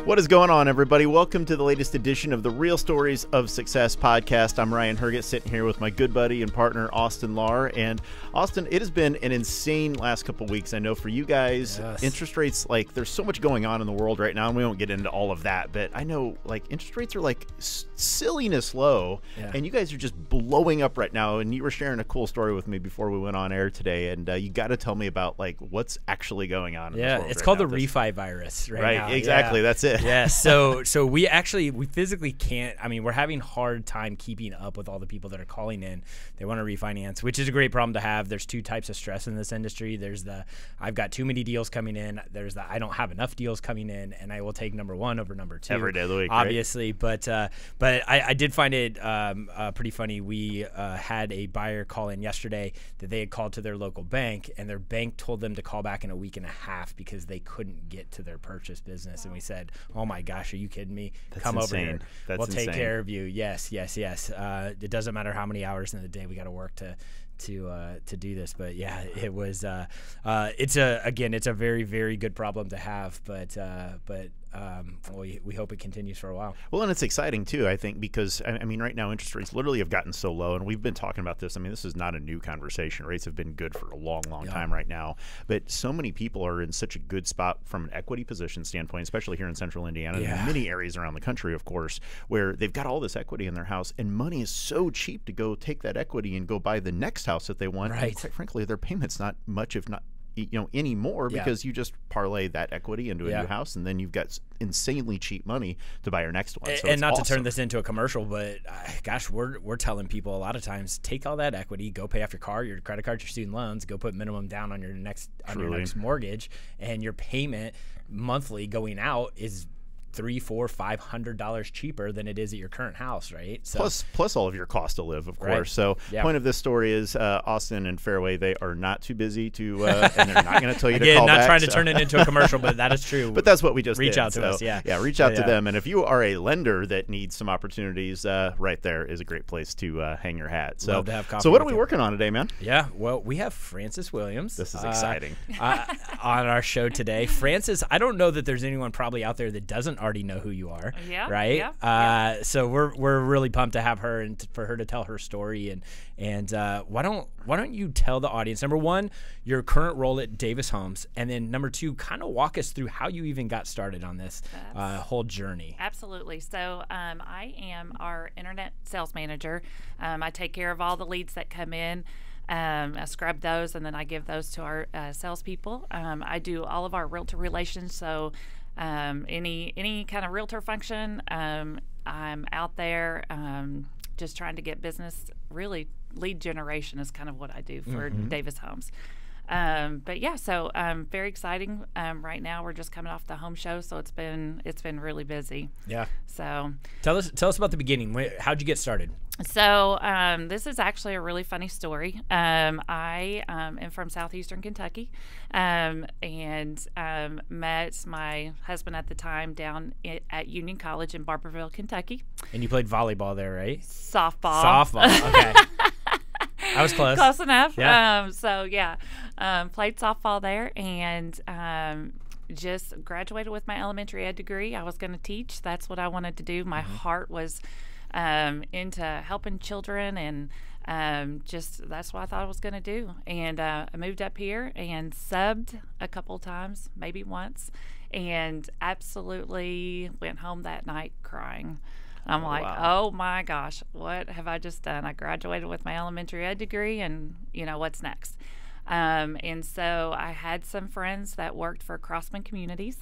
What is going on, everybody? Welcome to the latest edition of the Real Stories of Success podcast. I'm Ryan Herget, sitting here with my good buddy and partner, Austin Lahr. And Austin, it has been an insane last couple weeks. I know for you guys, interest rates, like, there's so much going on in the world right now, and we won't get into all of that. But I know, like, interest rates are, like, silliness low, and you guys are just blowing up right now. And you were sharing a cool story with me before we went on air today, and you got to tell me about, like, what's actually going on in this world it's right called now. the refi virus right now. Exactly. That's it. Yeah, so we physically can't. I mean, we're having hard time keeping up with all the people that are calling in. They want to refinance, which is a great problem to have. There's two types of stress in this industry. There's the I've got too many deals coming in. There's the I don't have enough deals coming in, and I will take number one over number two every day of the week, obviously. Right? But I did find it pretty funny. We had a buyer call in yesterday that they had called to their local bank, and their bank told them to call back in a week and a half because they couldn't get to their purchase business. And we said, oh my gosh, are you kidding me? Come over here. We'll take care of you. Yes. It doesn't matter how many hours in the day we got to work to do this, but yeah, it was it's a very, very good problem to have, but we hope it continues for a while. Well, and it's exciting too, I think, because I mean, right now interest rates literally have gotten so low, and we've been talking about this. I mean, this is not a new conversation. Rates have been good for a long time right now, but so many people are in such a good spot from an equity position standpoint, especially here in Central Indiana and in many areas around the country, of course, where they've got all this equity in their house, and money is so cheap to go take that equity and go buy the next house that they want. Right. And quite frankly, their payment's not much, if not anymore, because you just parlay that equity into a new house, and then you've got insanely cheap money to buy your next one. So and not to turn this into a commercial, but gosh, we're telling people a lot of times, take all that equity, go pay off your car, your credit cards, your student loans, go put minimum down on your next mortgage, and your payment monthly going out is $300, $400, $500 cheaper than it is at your current house, right? So plus all of your cost to live, of course. So point of this story is Austin and Fairway, they are not too busy to, and they're not going to tell you to call back. Again, not trying to turn it into a commercial, but that is true. But that's what we just reach did. out to us. Yeah, reach out to them. And if you are a lender that needs some opportunities, right there is a great place to hang your hat. So, love to have coffee. So what are we working on today, man? Yeah, well, we have Francess Williams. This is exciting. On our show today. Francess, I don't know that there's anyone probably out there that doesn't already know who you are. Right. So we're really pumped to have her and for her to tell her story. And why don't you tell the audience, number one, your current role at Davis Homes, and then number two, kind of walk us through how you even got started on this whole journey. Absolutely. So I am our internet sales manager. I take care of all the leads that come in. I scrub those, and then I give those to our salespeople. I do all of our realtor relations. So any kind of realtor function, I'm out there just trying to get business. Really, lead generation is kind of what I do for Davis Homes. But yeah, so very exciting. Right now we're just coming off the home show, so it's been really busy. Yeah. So tell us about the beginning. How'd you get started? So this is actually a really funny story. I am from southeastern Kentucky, and met my husband at the time down at Union College in Barberville, Kentucky. And you played volleyball there, right? Softball. Okay. I was close. Close enough. Yeah. Played softball there, and just graduated with my elementary ed degree. I was going to teach. That's what I wanted to do. My heart was into helping children, and just that's what I thought I was going to do. And I moved up here and subbed a couple times, maybe once, and absolutely went home that night crying. I'm like, oh my gosh, what have I just done? I graduated with my elementary ed degree, and what's next? And so I had some friends that worked for Crossman Communities.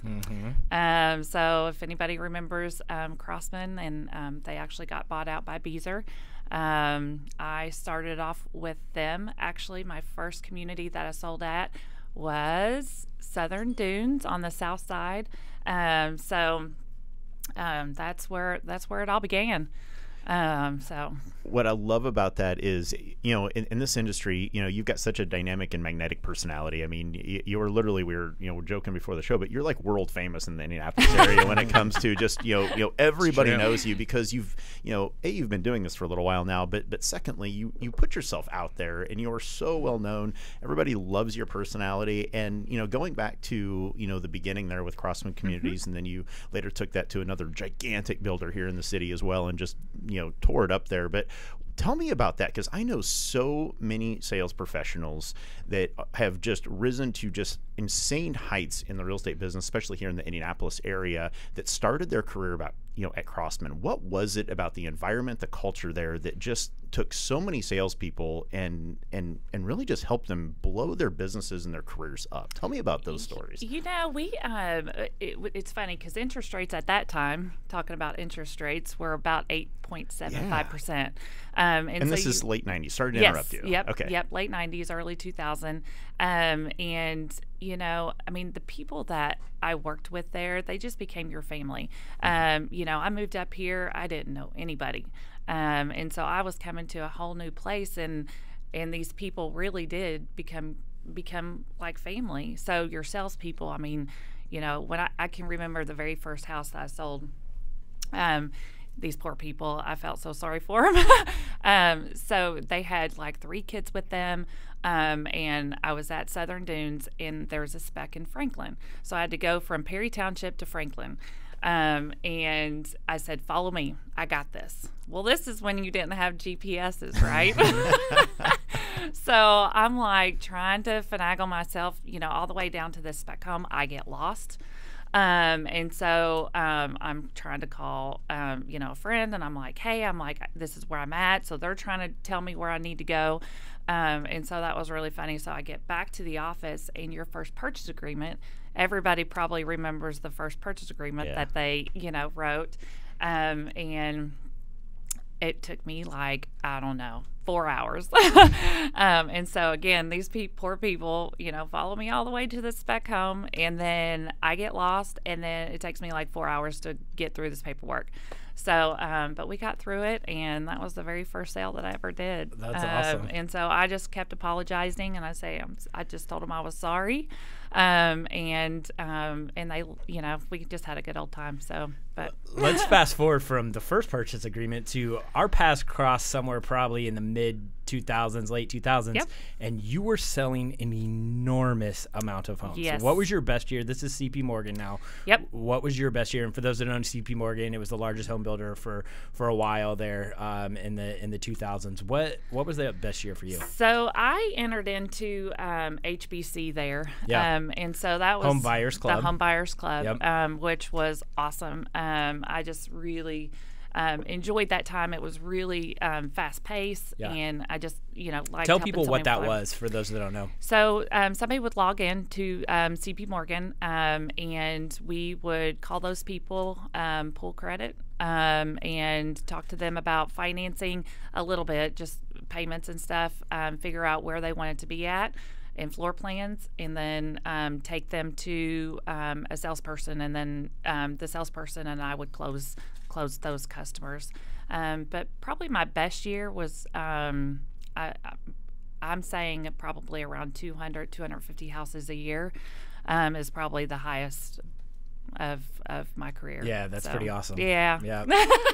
So if anybody remembers Crossman, and they actually got bought out by Beazer. I started off with them. Actually, my first community that I sold at was Southern Dunes on the south side. That's where it all began. So what I love about that is, in this industry, you've got such a dynamic and magnetic personality. I mean, you're literally, we're joking before the show, but you're like world famous in the Indianapolis area when it comes to just, everybody knows you because you've been doing this for a little while now, but secondly, you put yourself out there and you're so well known. Everybody loves your personality. And, going back to, the beginning there with Crossman Communities, and then you later took that to another gigantic builder here in the city as well and just, tore it up there. But tell me about that, because I know so many sales professionals that have just risen to just insane heights in the real estate business, especially here in the Indianapolis area, that started their career at Crossman. What was it about the environment, the culture there, that just took so many salespeople and really just helped them blow their businesses and their careers up? Tell me about those stories. It's funny because interest rates at that time, talking about interest rates, were about 8.75%. And so this is late 90s. Sorry to interrupt you. Yep. Okay. Yep. Late 90s, early 2000. And the people that I worked with there, they just became your family. I moved up here. I didn't know anybody. And so I was coming to a whole new place, and these people really did become like family. So your salespeople, when I can remember the very first house that I sold, these poor people, I felt so sorry for them. So they had like 3 kids with them. And I was at Southern Dunes, and there was a spec in Franklin. So I had to go from Perry Township to Franklin. And I said, follow me. I got this. Well, this is when you didn't have GPSs, right? So I'm like trying to finagle myself, all the way down to this spec home. I get lost. And so I'm trying to call, a friend, and I'm like, hey, this is where I'm at. So they're trying to tell me where I need to go. And so that was really funny. So I get back to the office, and your first purchase agreement, everybody probably remembers the first purchase agreement that they, wrote. And it took me 4 hours. And so again, these poor people, follow me all the way to the spec home, and then I get lost, and then it takes me 4 hours to get through this paperwork. So, but we got through it, and that was the very first sale that I ever did. That's awesome. And so I just kept apologizing, and I just told them I was sorry. And they, we just had a good old time. So, but let's fast forward from the first purchase agreement to our paths crossed somewhere probably in the mid 2000s, late 2000s, Yep. and you were selling an enormous amount of homes. Yes. So what was your best year? This is CP Morgan now. Yep. What was your best year? And for those that don't know CP Morgan, it was the largest home builder for a while there in the 2000s. What was the best year for you? So I entered into HBC there. Yeah. And so that was Home Buyers Club. The Home Buyers Club, Yep. Which was awesome. I just really enjoyed that time. It was really fast paced, and I just Tell people what that was for those that don't know. So somebody would log in to CP Morgan, and we would call those people, pull credit, and talk to them about financing a little bit, just payments and stuff, figure out where they wanted to be at in floor plans, and then take them to a salesperson, and then the salesperson and I would close those customers. But probably my best year was I'm saying probably around 250 houses a year is probably the highest of my career. Yeah, that's pretty awesome. Yeah.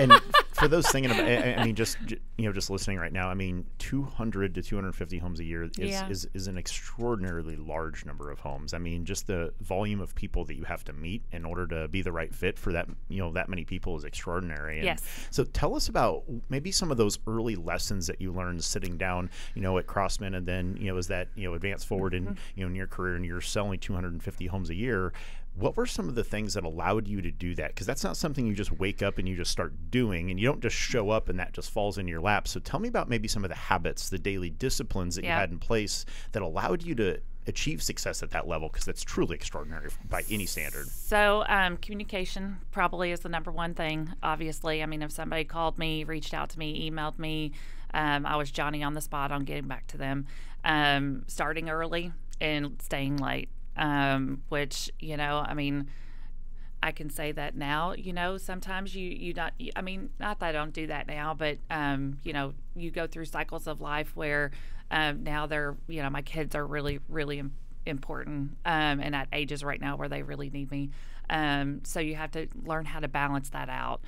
And for those thinking about, just listening right now, 200 to 250 homes a year is an extraordinarily large number of homes. Just the volume of people that you have to meet in order to be the right fit for that, that many people is extraordinary. And yes. So tell us about maybe some of those early lessons that you learned sitting down, at Crossman, and then, as that, advance forward in, in your career, and you're selling 250 homes a year. What were some of the things that allowed you to do that? Because that's not something you just wake up and you just start doing, and you don't just show up and that just falls in your lap. So tell me about maybe some of the habits, the daily disciplines that you had in place that allowed you to achieve success at that level, because that's truly extraordinary by any standard. So communication probably is the number one thing, obviously. If somebody called me, reached out to me, emailed me, I was Johnny on the spot on getting back to them. Starting early and staying late. Which, I can say that now. Sometimes you not. I mean, not that I don't do that now, but you go through cycles of life where now they're my kids are really really important and at ages right now where they really need me. So you have to learn how to balance that out.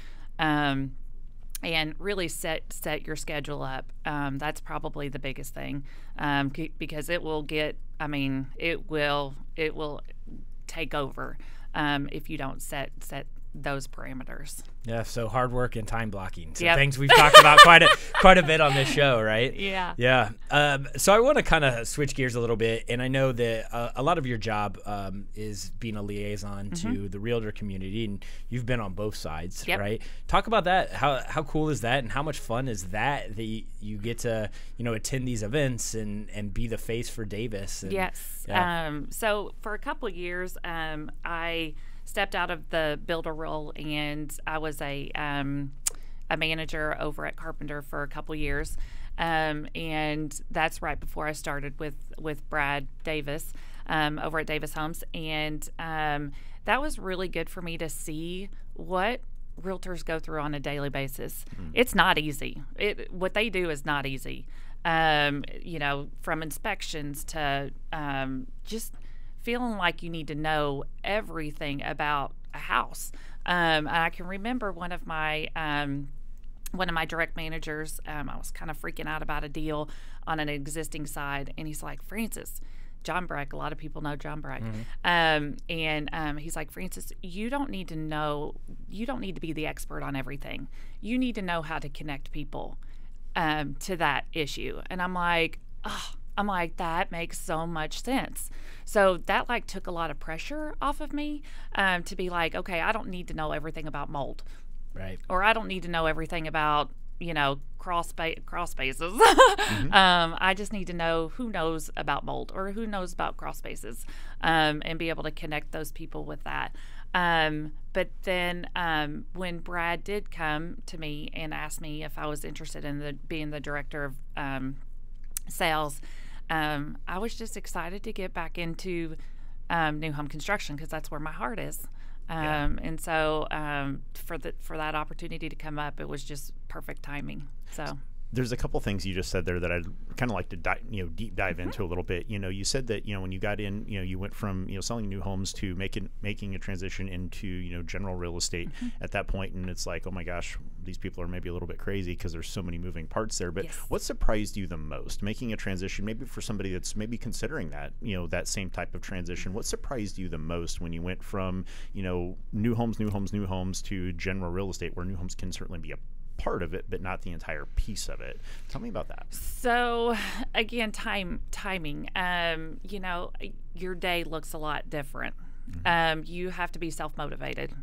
And really set your schedule up. That's probably the biggest thing, because it will take over if you don't set those parameters. Yeah, so hard work and time blocking. So Yep. things we've talked about quite a bit on this show, right? Yeah. Yeah. So I want to kind of switch gears a little bit, and I know that a lot of your job is being a liaison to the realtor community, and you've been on both sides, Yep. right? Talk about that. How cool is that, and how much fun is that you get to attend these events and be the face for Davis? And, Yes. yeah. So for a couple of years, I stepped out of the builder role, and I was a manager over at Carpenter for a couple of years, and that's right before I started with Brad Davis over at Davis Homes, and that was really good for me to see what realtors go through on a daily basis. It's not easy. What they do is not easy. From inspections to just feeling like you need to know everything about a house. And I can remember one of my direct managers, I was kind of freaking out about a deal on an existing side, and he's like, Francess, John Breck, a lot of people know John Breck. He's like, Francess, you don't need to be the expert on everything. You need to know how to connect people to that issue. And I'm like, that makes so much sense. So that took a lot of pressure off of me to be like, okay, I don't need to know everything about mold. Right. Or I don't need to know everything about, crawl spaces. I just need to know who knows about mold or who knows about crawl spaces, and be able to connect those people with that. But then when Brad did come to me and asked me if I was interested in being the director of sales, I was just excited to get back into new home construction because that's where my heart is. And so for that opportunity to come up, it was just perfect timing. So There's a couple things you just said there that I'd kind of like to deep dive into a little bit. You said that when you got in, you went from selling new homes to making a transition into general real estate at that point, and it's like, oh my gosh, these people are maybe a little bit crazy because there's so many moving parts there. But Yes. what surprised you the most making a transition? Maybe for somebody that's maybe considering that that same type of transition, what surprised you the most when you went from new homes to general real estate, where new homes can certainly be a part of it, but not the entire piece of it? Tell me about that. So again, timing. Your day looks a lot different. You have to be self-motivated,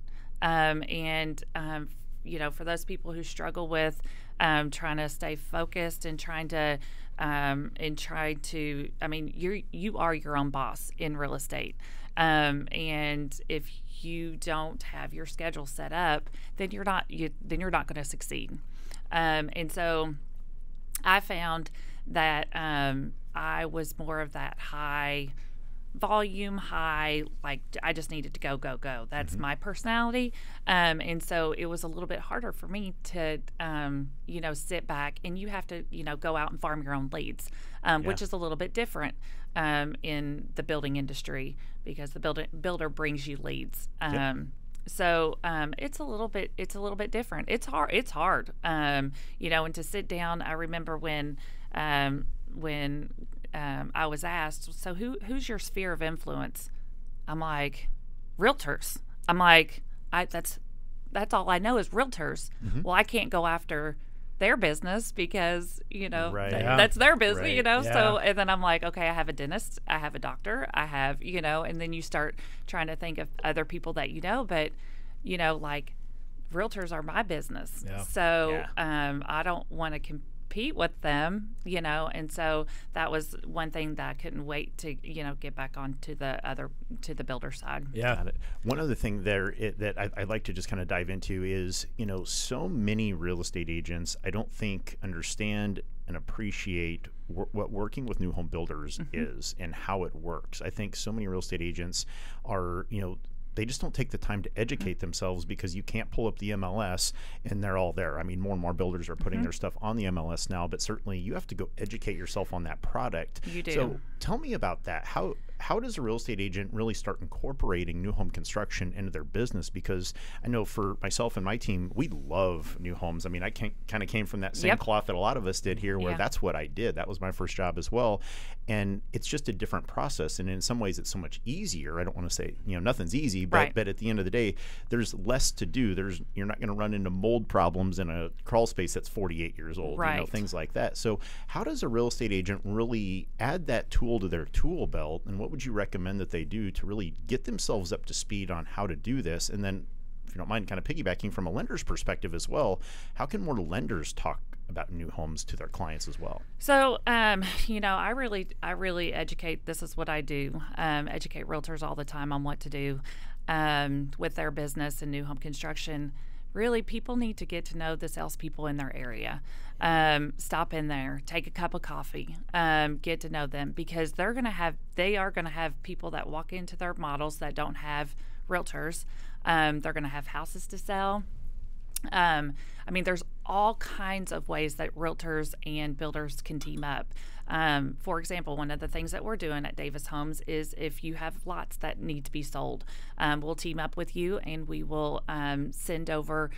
and for those people who struggle with trying to stay focused and trying to you are your own boss in real estate, and if you don't have your schedule set up, then you're not going to succeed. And so I found that I was more of that high volume, I just needed to go. That's my personality. And so it was a little bit harder for me to, sit back, and you have to, go out and farm your own leads, which is a little bit different in the building industry because the builder brings you leads. So it's a little bit different. It's hard. And to sit down, I remember when I was asked, so who's your sphere of influence? I'm like, realtors. I'm like, that's all I know is realtors. Well, I can't go after their business because that's their business. Right. So and then I'm like, okay, I have a dentist, I have a doctor, I have and then you start trying to think of other people that but realtors are my business. So I don't want to compete with them, and so that was one thing that I couldn't wait to get back on to the builder side. Got it. One other thing there that I'd like to just kind of dive into is so many real estate agents I don't think understand and appreciate what working with new home builders is and how it works. I think so many real estate agents are they just don't take the time to educate themselves, because you can't pull up the MLS and they're all there. I mean, more and more builders are putting their stuff on the MLS now, but certainly you have to go educate yourself on that product. You do. So tell me about that. How does a real estate agent really start incorporating new home construction into their business? Because I know for myself and my team, we love new homes. I mean, I kind of came from that same cloth that a lot of us did here, where that's what I did. That was my first job as well. And it's just a different process. And in some ways, it's so much easier. I don't want to say, nothing's easy, but at the end of the day, there's less to do. You're not going to run into mold problems in a crawl space that's 48 years old, things like that. So how does a real estate agent really add that tool to their tool belt? And what would you recommend that they do to really get themselves up to speed on how to do this? And then, if you don't mind, kind of piggybacking from a lender's perspective as well, how can more lenders talk about new homes to their clients as well? So, I really educate. This is what I do. Educate realtors all the time on what to do with their business and new home construction. Really, people need to get to know the salespeople in their area. Stop in there, take a cup of coffee, get to know them, because they are going to have people that walk into their models that don't have realtors. They're going to have houses to sell. There's all kinds of ways that realtors and builders can team up. For example, one of the things that we're doing at Davis Homes is, if you have lots that need to be sold, we'll team up with you, and we will send over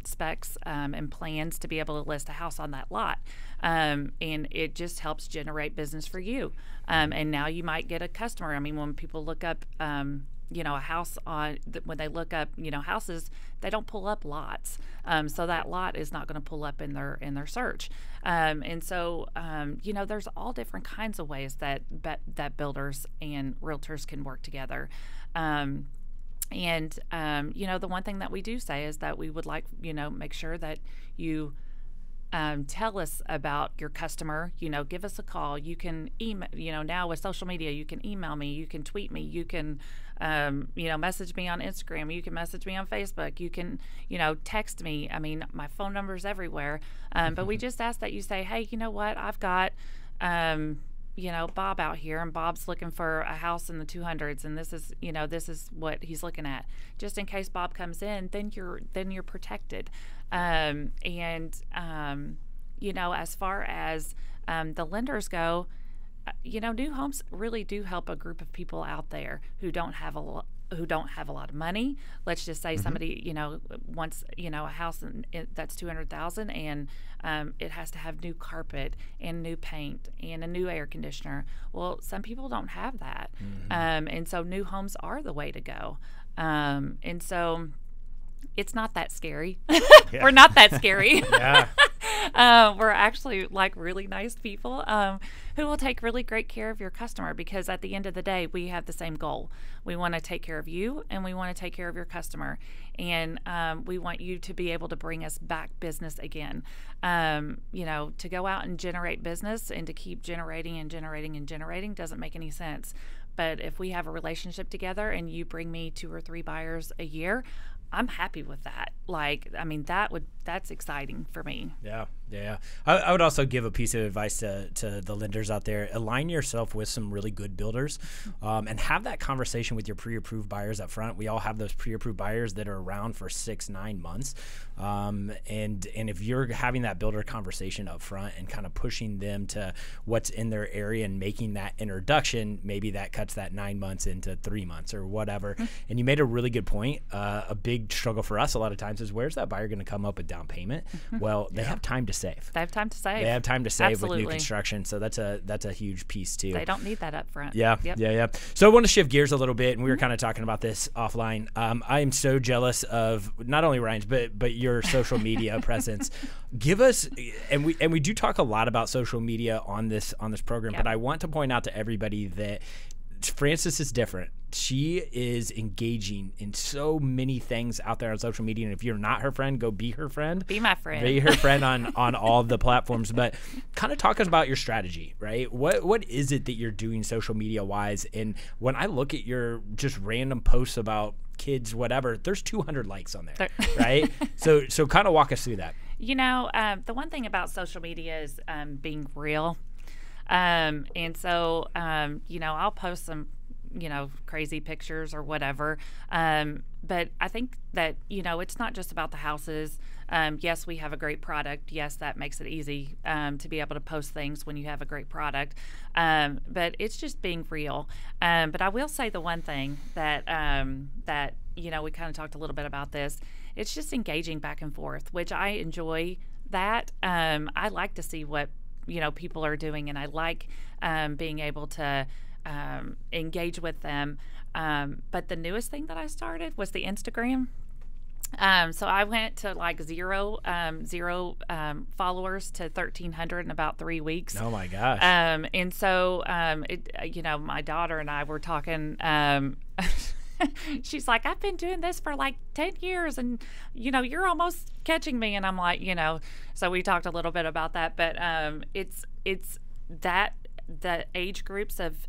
specs and plans to be able to list a house on that lot. And it just helps generate business for you. And now you might get a customer. I mean, when people look up a house when they look up, houses, they don't pull up lots. So that lot is not going to pull up in their search. And so, there's all different kinds of ways that builders and realtors can work together. The one thing that we do say is that we would like, make sure that you tell us about your customer. Give us a call. You can email. Now with social media, you can email me. You can tweet me. You can, message me on Instagram. You can message me on Facebook. You can, text me. I mean, my phone number is everywhere. But we just ask that you say, hey, you know what? I've got, Bob out here, and Bob's looking for a house in the 200s, and this is what he's looking at. Just in case Bob comes in, then you're protected. As far as the lenders go, new homes really do help a group of people out there who don't have a lot of money. Let's just say somebody, wants, a house that's $200,000, and it has to have new carpet and new paint and a new air conditioner. Well, some people don't have that. And so new homes are the way to go. And so it's not that scary. We're not that scary. We're actually really nice people who will take really great care of your customer, because at the end of the day, we have the same goal. We want to take care of you, and we want to take care of your customer. And we want you to be able to bring us back business again. To go out and generate business and to keep generating and generating and generating doesn't make any sense. But if we have a relationship together and you bring me 2 or 3 buyers a year, I'm happy with that. That's exciting for me. Yeah. I would also give a piece of advice to the lenders out there. Align yourself with some really good builders, and have that conversation with your pre-approved buyers up front. We all have those pre-approved buyers that are around for 6-9 months. And if you're having that builder conversation up front and kind of pushing them to what's in their area and making that introduction, maybe that cuts that 9 months into 3 months or whatever. And you made a really good point. A big struggle for us a lot of times is, where's that buyer going to come up with down payment? Well, they have time to save. They have time to save. They have time to save Absolutely. with new construction. So that's a huge piece too. They don't need that up front. Yeah. So I want to shift gears a little bit, and we were kind of talking about this offline. I am so jealous of not only Ryan's but your social media presence. Give us, and we do talk a lot about social media on this program, but I want to point out to everybody that Francess is different. She is engaging in so many things out there on social media, and if you're not her friend, go be her friend. Be my friend. Be her friend on all of the platforms. But kind of talk us about your strategy, right? What is it that you're doing social media wise? And when I look at your just random posts about kids, whatever, there's 200 likes on there, right? So kind of walk us through that. The one thing about social media is being real. And so, I'll post some, crazy pictures or whatever. But I think that, it's not just about the houses. Yes, we have a great product. Yes, that makes it easy to be able to post things when you have a great product. But it's just being real. But I will say the one thing that we kind of talked a little bit about this. It's just engaging back and forth, which I enjoy that. I like to see what people are doing, and I like being able to engage with them. But the newest thing that I started was the Instagram. So I went to like zero followers to 1,300 in about 3 weeks. Oh my gosh. And so, my daughter and I were talking, she's like, I've been doing this for like 10 years and, you're almost catching me. And I'm like, so we talked a little bit about that, but it's that the age groups of,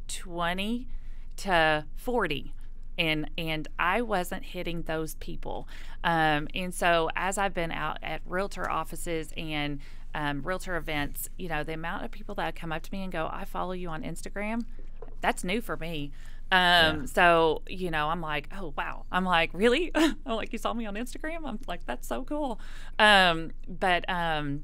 20 to 40. And I wasn't hitting those people. And so as I've been out at Realtor offices and Realtor events, the amount of people that come up to me and go, I follow you on Instagram, that's new for me. So, I'm like, oh, wow. I'm like, really? I'm like, you saw me on Instagram? I'm like, that's so cool. But I'm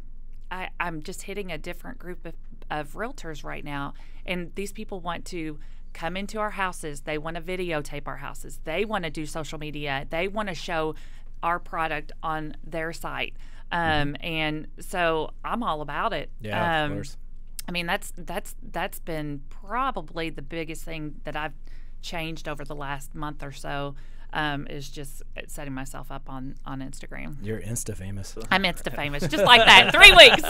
just hitting a different group of realtors right now. And these people want to come into our houses. They want to videotape our houses. They want to do social media. They want to show our product on their site. And so I'm all about it. Yeah, of course. I mean, that's been probably the biggest thing that I've changed over the last month or so, is just setting myself up on Instagram. You're Insta famous. I'm Insta famous, just like that, in 3 weeks.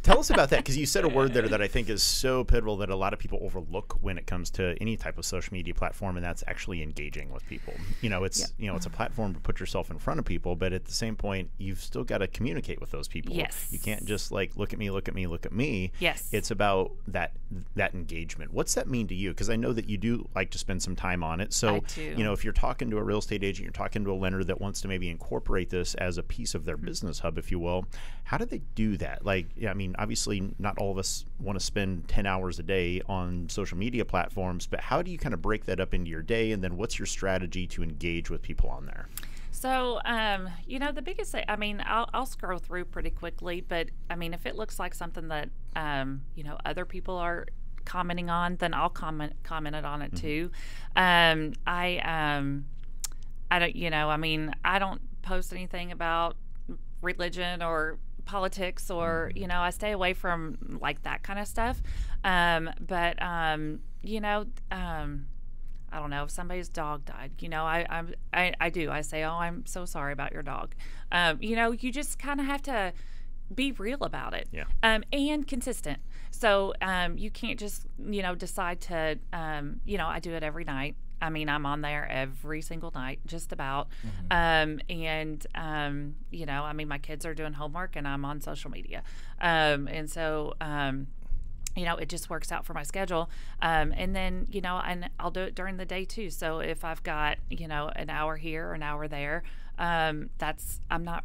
Tell us about that, because you said a word there that I think is so pivotal that a lot of people overlook when it comes to any type of social media platform, and that's actually engaging with people. It's a platform to put yourself in front of people, but at the same point, you've still got to communicate with those people. Yes. You can't just like look at me, look at me, look at me. Yes. It's about that engagement. What's that mean to you? Because I know that you do like to spend some time on it. So, I do. If you're talking to a real estate agent, you're talking to a lender that wants to maybe incorporate this as a piece of their business hub, if you will, how do they do that? Like, obviously not all of us want to spend 10 hours a day on social media platforms, but how do you kind of break that up into your day? And then what's your strategy to engage with people on there? So, the biggest thing, I'll scroll through pretty quickly, but if it looks like something that, other people are commenting on, then I'll comment on it too. I don't, I don't post anything about religion or politics or, I stay away from like that kind of stuff. But I don't know if somebody's dog died, I do. I say, oh, I'm so sorry about your dog. You just kind of have to be real about it. Yeah. And consistent. So you can't just, decide to, I do it every night. I'm on there every single night, just about. My kids are doing homework and I'm on social media. And so, it just works out for my schedule. And then, and I'll do it during the day too. So if I've got, an hour here or an hour there, I'm not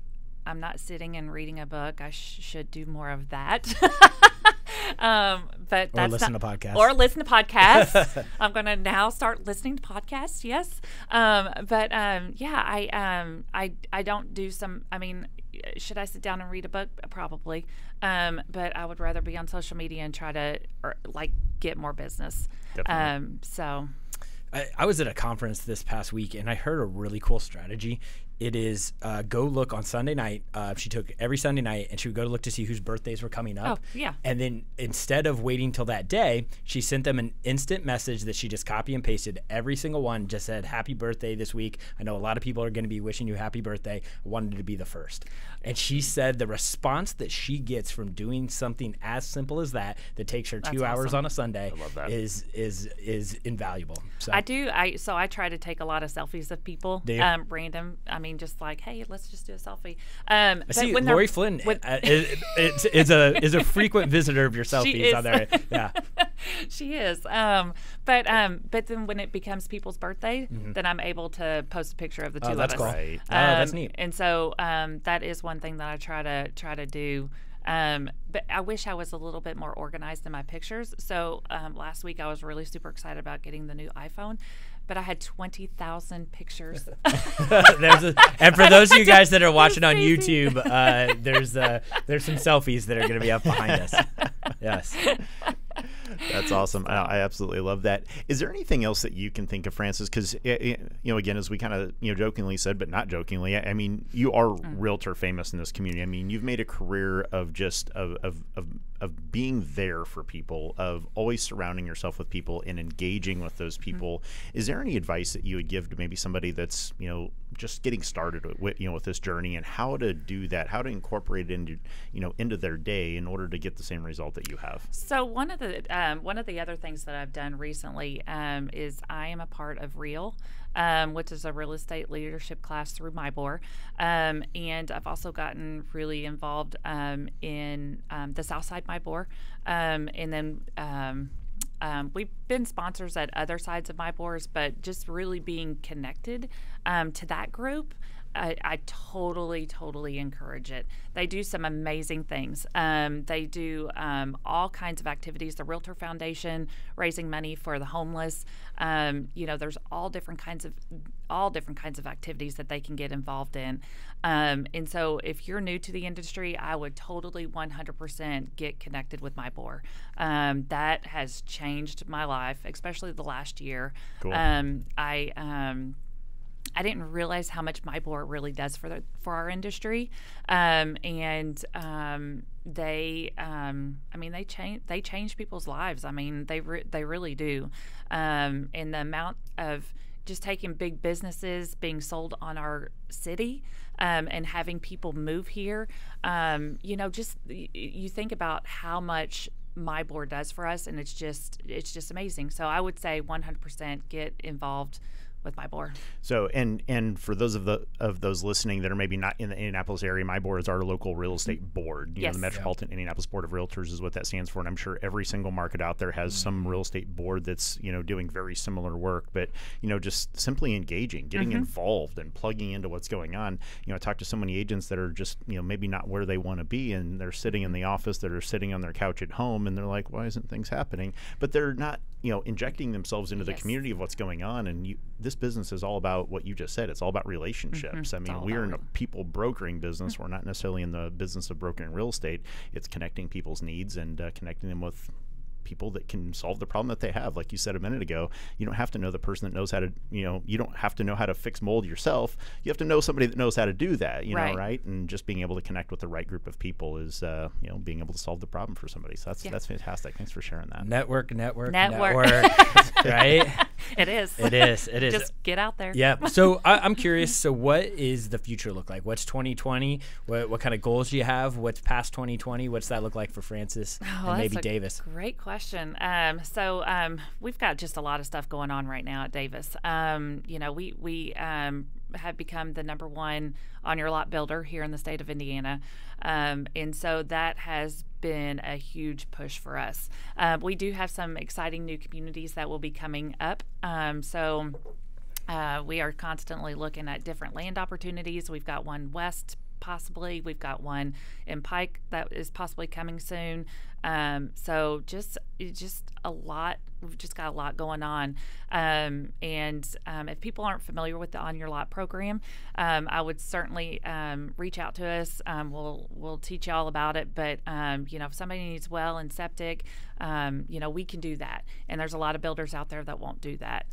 sitting and reading a book. I should do more of that. But that's listen to podcasts. Or listen to podcasts. I'm going to now start listening to podcasts. Yes. I don't do some, should I sit down and read a book? Probably. But I would rather be on social media and try to get more business. Definitely. I was at a conference this past week and I heard a really cool strategy. It is go look on Sunday night. She took every Sunday night and she would go to look to see whose birthdays were coming up. Oh, yeah. And then instead of waiting till that day, she sent them an instant message that she just copy and pasted. Every single one just said, happy birthday this week. I know a lot of people are going to be wishing you happy birthday. I wanted to be the first. And she said the response that she gets from doing something as simple as that takes her 2 hours on a Sunday is invaluable. So I do. I try to take a lot of selfies of people. Random. Just like, hey, let's just do a selfie. I see Lori Flynn is a frequent visitor of your selfies on there. Yeah, she is. But then when it becomes people's birthday, then I'm able to post a picture of the two of us. Cool. Right. That's neat. And so that is one thing that I try to do. But I wish I was a little bit more organized in my pictures. So last week I was really super excited about getting the new iPhone, but I had 20,000 pictures. And for those of you guys that are watching on YouTube, there's some selfies that are going to be up behind us. Yes. That's awesome. I absolutely love that. Is there anything else that you can think of, Francess? Because, again, as we kind of, jokingly said, but not jokingly, I mean, you are realtor famous in this community. I mean, you've made a career of just of being there for people, of always surrounding yourself with people and engaging with those people. Is there any advice that you would give to maybe somebody that's, just getting started with this journey, and how to do that, how to incorporate it into their day in order to get the same result that you have? So one of the other things that I've done recently is I am a part of Real, which is a real estate leadership class through MyBor, and I've also gotten really involved in the Southside MyBor, and then we've been sponsors at other sides of MyBors, but just really being connected to that group, I totally encourage it. They do some amazing things. They do all kinds of activities. The Realtor Foundation, raising money for the homeless. There's all different kinds of activities that they can get involved in. And so if you're new to the industry, I would totally 100% get connected with MyBor. That has changed my life, especially the last year. Cool. I didn't realize how much MyBor really does for our industry, and they change people's lives. I mean, they really do, and the amount of just taking big businesses being sold on our city, and having people move here, you think about how much MyBor does for us, and it's just amazing. So I would say 100% get involved with MyBor. So, and for those of those listening that are maybe not in the Indianapolis area, MyBor is our local real estate board. The Metropolitan Indianapolis Board of Realtors is what that stands for, and I'm sure every single market out there has some real estate board that's doing very similar work. But just simply engaging, getting involved, and plugging into what's going on. I talk to so many agents that are just maybe not where they want to be, and they're sitting in the office, that are sitting on their couch at home, and they're like, why isn't things happening? But they're not injecting themselves into the community of what's going on. And this business is all about what you just said. It's all about relationships. I mean, we're in a people brokering business. We're not necessarily in the business of brokering real estate. It's connecting people's needs and connecting them with people that can solve the problem that they have. Like you said a minute ago, you don't have to know the person that knows how to, you don't have to know how to fix mold yourself. You have to know somebody that knows how to do that, right? And just being able to connect with the right group of people is, being able to solve the problem for somebody. So that's fantastic. Thanks for sharing that. Network. Right? It is. Just get out there. Yeah. So I'm curious. So what is the future look like? What's 2020? What kind of goals do you have? What's past 2020? What's that look like for Francess and maybe Davis? Great question. We've got just a lot of stuff going on right now at Davis. We have become the #1 on your lot builder here in the state of Indiana. And so that has been a huge push for us. We do have some exciting new communities that will be coming up. We are constantly looking at different land opportunities. We've got one west, possibly. We've got one in Pike that is possibly coming soon. So just a lot. We've just got a lot going on. If people aren't familiar with the On Your Lot program, I would certainly reach out to us. We'll teach you all about it. But if somebody needs well and septic, we can do that. And there's a lot of builders out there that won't do that.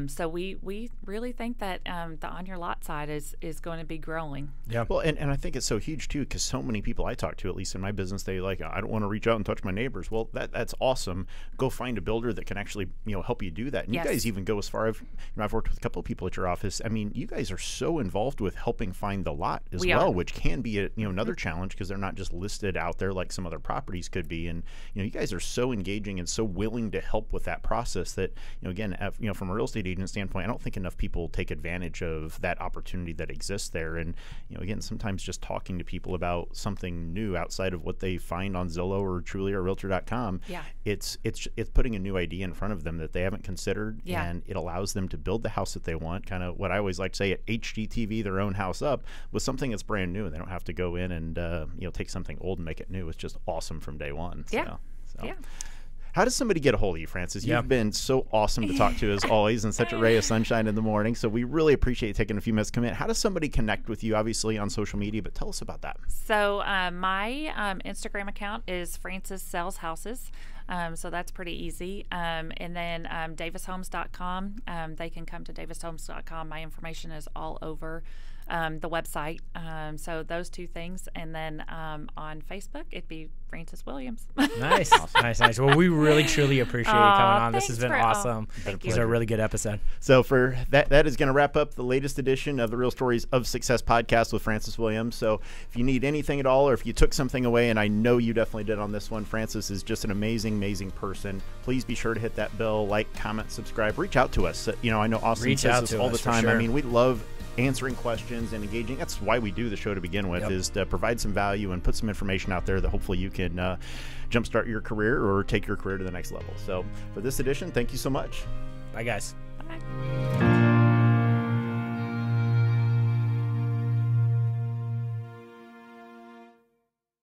So we really think that the On Your Lot side is going to be growing. Yeah. Well, and I think it's so huge too, because so many people I talk to, at least in my business, they I don't want to reach out and touch my neighbors. Well, that's awesome. Go find a builder that can actually help you do that. And you guys even go as far as I've worked with a couple of people at your office. I mean, you guys are so involved with helping find the lot as well, which can be another challenge, because they're not just listed out there like some other properties could be. And you guys are so engaging and so willing to help with that process that again, from a real estate agent standpoint, I don't think enough people take advantage of that opportunity that exists there. And again, sometimes just talking to people about something new outside of what they find on Zillow or or Trulia or Realtor.com, Yeah. it's putting a new idea in front of them that they haven't considered, Yeah. and it allows them to build the house that they want. Kind of what I always like to say, HGTV their own house up with something that's brand new, and they don't have to go in and take something old and make it new. It's just awesome from day one. Yeah. So. Yeah. How does somebody get a hold of you, Frances? You've been so awesome to talk to as always, and such a ray of sunshine in the morning. So we really appreciate you taking a few minutes to come in. How does somebody connect with you? Obviously on social media, but tell us about that. So my Instagram account is Francess Sells Houses. So that's pretty easy. And then davishomes.com. They can come to davishomes.com. My information is all over the website. So those two things. And then on Facebook, it'd be Frances Williams. Nice. Nice. Well, we really, truly appreciate you coming on. This has been awesome. Thank This is a really good episode. So for that is going to wrap up the latest edition of the Real Stories of Success podcast with Frances Williams. So if you need anything at all, or if you took something away, and I know you definitely did on this one, Frances is just an amazing person. Please be sure to hit that bell, like, comment, subscribe, reach out to us. I know Austin says this all the time. Sure. I mean, we love answering questions and engaging. That's why we do the show to begin with, is to provide some value and put some information out there that hopefully you can jumpstart your career or take your career to the next level. So for this edition, thank you so much. Bye, guys. Bye.